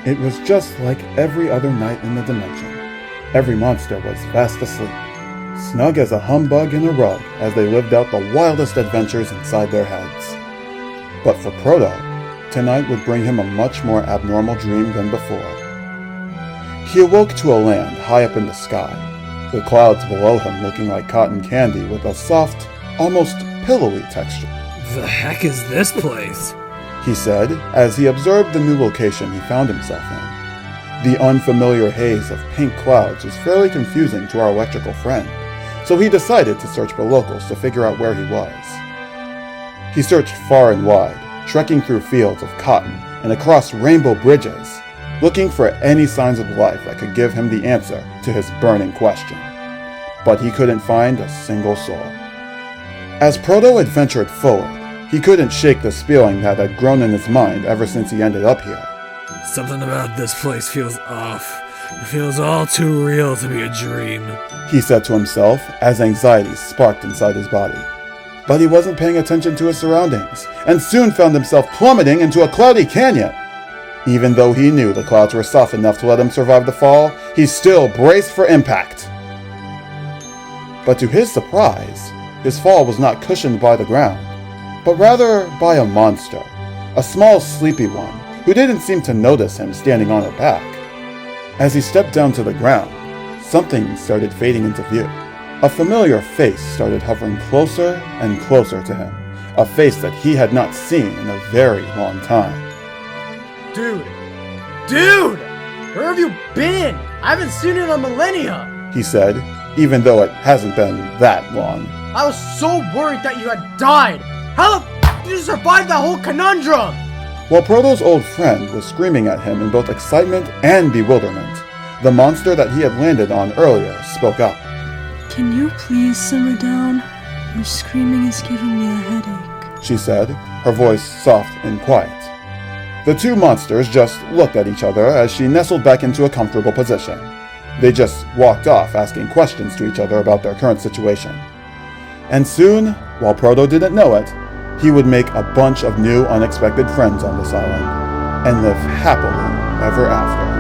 It was just like every other night in the dimension. Every monster was fast asleep, snug as a humbug in a rug as they lived out the wildest adventures inside their heads. But for Proto, tonight would bring him a much more abnormal dream than before. He awoke to a land high up in the sky, the clouds below him looking like cotton candy with a soft, almost pillowy texture. The heck is this place? He said, as he observed the new location he found himself in. The unfamiliar haze of pink clouds was fairly confusing to our electrical friend, so he decided to search for locals to figure out where he was. He searched far and wide, trekking through fields of cotton and across rainbow bridges, looking for any signs of life that could give him the answer to his burning question. But he couldn't find a single soul. As Proto adventured forward, he couldn't shake this feeling that had grown in his mind ever since he ended up here. Something about this place feels off. It feels all too real to be a dream, he said to himself as anxiety sparked inside his body. But he wasn't paying attention to his surroundings, and soon found himself plummeting into a cloudy canyon. Even though he knew the clouds were soft enough to let him survive the fall, he still braced for impact. But to his surprise, his fall was not cushioned by the ground, but rather by a monster, a small sleepy one, who didn't seem to notice him standing on her back. As he stepped down to the ground, something started fading into view. A familiar face started hovering closer and closer to him, a face that he had not seen in a very long time. Dude! Where have you been? I haven't seen you in a millennia! He said, even though it hasn't been that long. I was so worried that you had died! How the f*** did you survive that whole conundrum? While Proto's old friend was screaming at him in both excitement and bewilderment, the monster that he had landed on earlier spoke up. Can you please simmer down? Your screaming is giving me a headache, she said, her voice soft and quiet. The two monsters just looked at each other as she nestled back into a comfortable position. They just walked off asking questions to each other about their current situation. And soon, while Proto didn't know it, he would make a bunch of new unexpected friends on this island and live happily ever after.